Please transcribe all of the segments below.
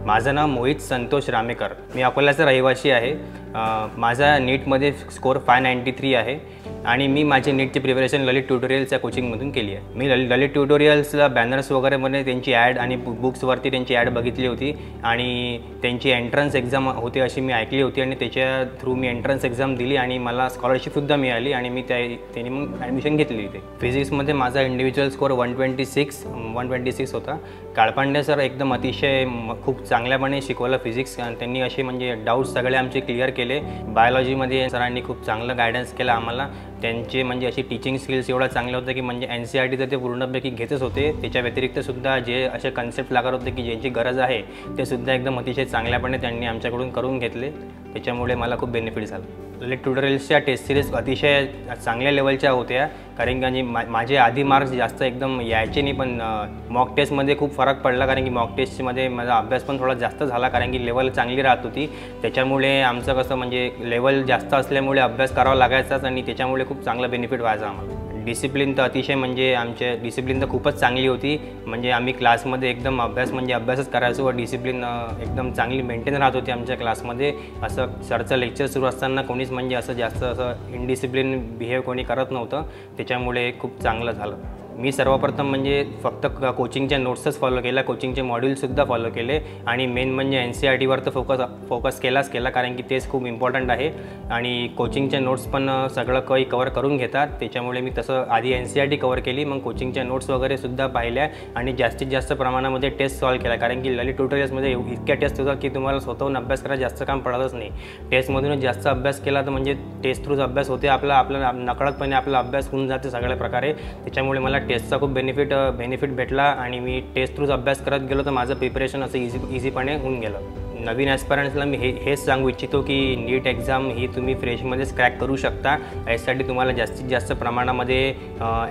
माझं नाव मोहित संतोष रामेकर, मी अकोल्याचा रहिवासी आहे। माझा नीटमध्ये स्कोर 593 आहे आणि मी माझी नीटची प्रिपरेशन ललित ट्युटोरियल्सच्या कोचिंगमधून केली आहे। मी ललित ट्युटोरियल्सला बॅनर्स वगैरेमध्ये त्यांची ॲड आणि बुक्सवरती त्यांची ॲड बघितली होती आणि त्यांची एंट्रन्स एक्झाम होती अशी मी ऐकली होती आणि त्याच्या थ्रू मी एंट्रन्स एक्झाम दिली आणि मला स्कॉलरशिपसुद्धा मिळाली आणि मी त्यांनी मग ॲडमिशन घेतली इथे। फिजिक्समध्ये माझा इंडिव्हिज्युअल स्कोर 126 होता। काळपांडे सर एकदम अतिशय खूप चांगल्यापणे शिकवलं फिजिक्स, त्यांनी असे म्हणजे डाऊट्स सगळे आमचे क्लिअर केले। बायोलॉजीमध्ये सरांनी खूप चांगलं गायडन्स केलं आम्हाला। त्यांचे म्हणजे अशी टीचिंग स्किल्स एवढा चांगलं होतं की म्हणजे NCERT तर ते पूर्णपैकी घेतच होते, त्याच्या व्यतिरिक्त सुद्धा जे असे कन्सेप्ट लागत होते की ज्यांची गरज आहे ते सुद्धा एकदम अतिशय चांगल्यापणे त्यांनी आमच्याकडून करून घेतले, त्याच्यामुळे मला खूप बेनिफिट झाला। ललित ट्युटोरियल्सच्या टेस्ट सिरीज अतिशय चांगल्या लेवलच्या होत्या, कारण की माझे आधी मार्क्स जास्त एकदम यायचे नाही, पण मॉक टेस्टमध्ये खूप फरक पडला, कारण की मॉक टेस्टमध्ये माझा अभ्यास पण थोडा जास्त झाला, कारण की लेवल चांगली राहत होती। त्याच्यामुळे आमचं कसं म्हणजे लेवल जास्त असल्यामुळे अभ्यास करावा लागायचाच आणि त्याच्यामुळे खूप चांगला बेनिफिट व्हायचा आम्हाला। डिसिप्लिन तर अतिशय म्हणजे आमचे डिसिप्लिन तर खूपच चांगली होती, म्हणजे आम्ही क्लासमध्ये एकदम अभ्यासच करायचो व डिसिप्लिन एकदम चांगली मेंटेन राहत होती आमच्या क्लासमध्ये। असं सरचं लेक्चर सुरू असताना कोणीच म्हणजे असं जास्त असं इनडिसिप्लिन बिहेव कोणी करत नव्हतं, त्याच्यामुळे खूप चांगलं झालं। मी सर्वप्रथम म्हणजे फक्त कोचिंगच्या नोट्सच फॉलो केल्या, कोचिंगचे मॉड्यूलसुद्धा फॉलो केले आणि मेन म्हणजे NCERTवर तर फोकस केला, कारण की तेच खूप इम्पॉर्टंट आहे आणि कोचिंगच्या नोट्स पण सगळं काही कवर करून घेतात, त्याच्यामुळे मी तसं आधी NCERT कवर केली, मग कोचिंगच्या नोट्स वगैरेसुद्धा पाहिल्या आणि जास्तीत जास्त प्रमाणामध्ये टेस्ट सॉल्व केला, कारण की ललित ट्युटोरियल्समध्ये इतक्या टेस्ट होतात की तुम्हाला स्वतःहून अभ्यास करायला जास्त काम पडतच नाही। टेस्टमधूनच जास्त अभ्यास केला तर म्हणजे टेस्ट थ्रूच अभ्यास होते, आपला नकळतपणे आपला अभ्यास होऊन जाते सगळ्या प्रकारे, त्याच्यामुळे मला टेस्टचा खूप बेनिफिट भेटला आणि मी टेस्ट थ्रूच अभ्यास करत गेलो तर माझं प्रिपरेशन असं इझीपणे होऊन गेलं। नवीन ॲस्पायरंट्सला मी हेच सांगू इच्छितो की नीट एक्झाम ही तुम्ही फ्रेशमध्येच क्रॅक करू शकता। यासाठी तुम्हाला जास्तीत जास्त प्रमाणामध्ये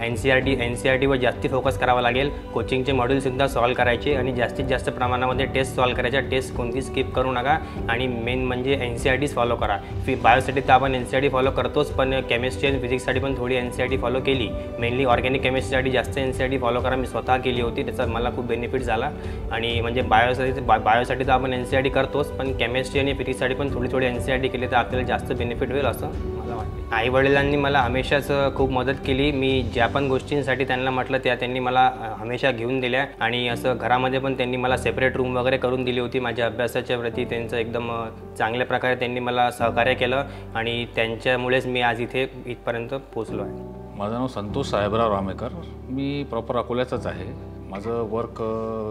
NCERTवर जास्ती फोकस करावा लागेल, कोचिंगचे मॉड्यूलसुद्धा सॉल्व करायचे आणि जास्तीत जास्त प्रमाणामध्ये टेस्ट सॉल्व करायच्या, टेस्ट कोणती स्किप करू नका आणि मेन म्हणजे NCERTच फॉलो करा। बायोसाठी तर आपण NCERT फॉलो करतोच, पण केमिस्ट्री आणि फिजिक्ससाठी पण थोडी NCERT फॉलो केली। मेनली ऑर्गॅनिक केमिस्ट्रीसाठी जास्त NCERT फॉलो करा, मी स्वतः केली होती, त्याचा मला खूप बेनिफिट झाला। आणि म्हणजे बायोसाठी तर आपण NCERT करतोच, पण केमिस्ट्री आणि फिजिक्ससाठी पण थोडी NCERT केली तर आपल्याला जास्त बेनिफिट होईल असं मला वाटतं। आईवडिलांनी मला हमेशाच खूप मदत केली, मी ज्या पण गोष्टींसाठी त्यांना म्हटलं त्यांनी मला हमेशा घेऊन दिल्या आणि असं घरामध्ये पण त्यांनी मला सेपरेट रूम वगैरे करून दिली होती। माझ्या अभ्यासाच्या प्रती त्यांचं एकदम चांगल्या प्रकारे त्यांनी मला सहकार्य केलं आणि त्यांच्यामुळेच मी आज इथपर्यंत पोहोचलो आहे। माझं नाव संतोष साहेबराव रामेकर, मी प्रॉपर अकोल्याचाच आहे। माझं वर्क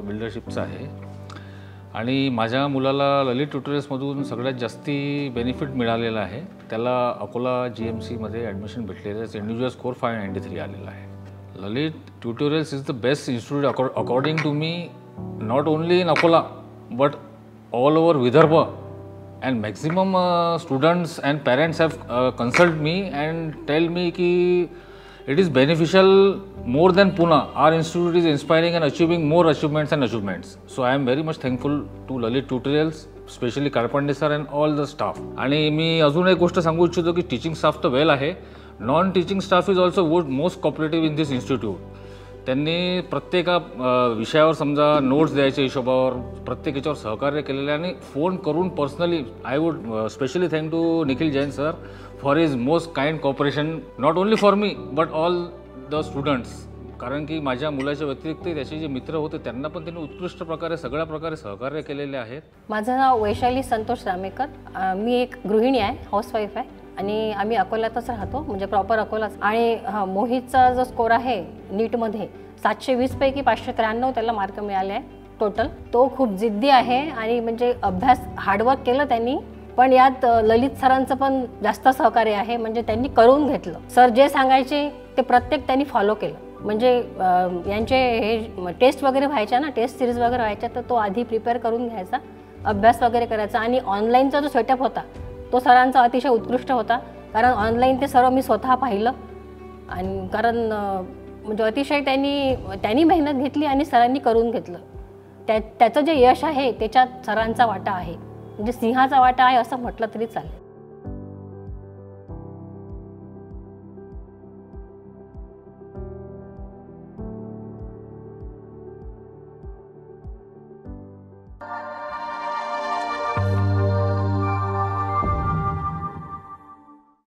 बिल्डरशिपचं आहे आणि माझ्या मुलाला ललित ट्युटोरियल्समधून सगळ्यात जास्ती बेनिफिट मिळालेलं आहे। त्याला अकोला GMCमध्ये ॲडमिशन भेटलेलं आहे, इंडिव्हिज्युअल स्कोर 593 आलेला आहे। Lalit tutorials is the best institute according to me, not only in Akola but all over Vidarbha, and maximum students and parents have consult me and tell me ki it is beneficial more than Pune. Our institute is inspiring and achieving more achievements. So I am very much thankful to Lalit Tutorials, especially Kalpande sir and all the staff. आणि मी अजून एक गोष्ट सांगू इच्छितो की teaching staff तर वेल आहे, non teaching staff is also most cooperative in this institute. त्यांनी प्रत्येक विषयावर समजा नोट्स द्यायच्या हिशोबावर प्रत्येक याच्यावर सहकार्य केलेले आणि फोन करून personally I would specially thank to Nikhil Jain sir for his most kind cooperation, not only for me but all the students, कारण की माझ्या मुलाच्या व्यतिरिक्त त्याचे जे मित्र होते त्यांना पण त्यांनी उत्कृष्ट प्रकारे सगळ्या प्रकारे सहकार्य केलेले आहेत। माझं नाव वैशाली संतोष रामेकर, मी एक गृहिणी आहे, हाऊसवाईफ आहे आणि आम्ही अकोल्यातच राहतो, म्हणजे प्रॉपर अकोलाच। आणि मोहितचा जो स्कोर आहे नीटमध्ये 720 पैकी 593 त्याला मार्क मिळाले आहे टोटल। तो खूप जिद्दी आहे आणि म्हणजे अभ्यास हार्डवर्क केलं त्यांनी, पण यात ललित सरांचं पण जास्त सहकार्य आहे, म्हणजे त्यांनी करून घेतलं। सर जे सांगायचे ते प्रत्येक त्यांनी फॉलो केलं, म्हणजे यांचे हे टेस्ट वगैरे व्हायच्या ना, टेस्ट सिरीज वगैरे व्हायच्या, तर तो आधी प्रिपेअर करून घ्यायचा, अभ्यास वगैरे करायचा आणि ऑनलाईनचा जो सेटअप होता तो सरांचा अतिशय उत्कृष्ट होता, कारण ऑनलाईन ते सर्व मी स्वतः पाहिलं आणि कारण म्हणजे अतिशय त्यांनी मेहनत घेतली आणि सरांनी करून घेतलं। त्याचं जे यश आहे त्याच्यात सरांचा वाटा आहे, म्हणजे सिंहाचा वाटा आहे असं म्हटलं तरी चालेल।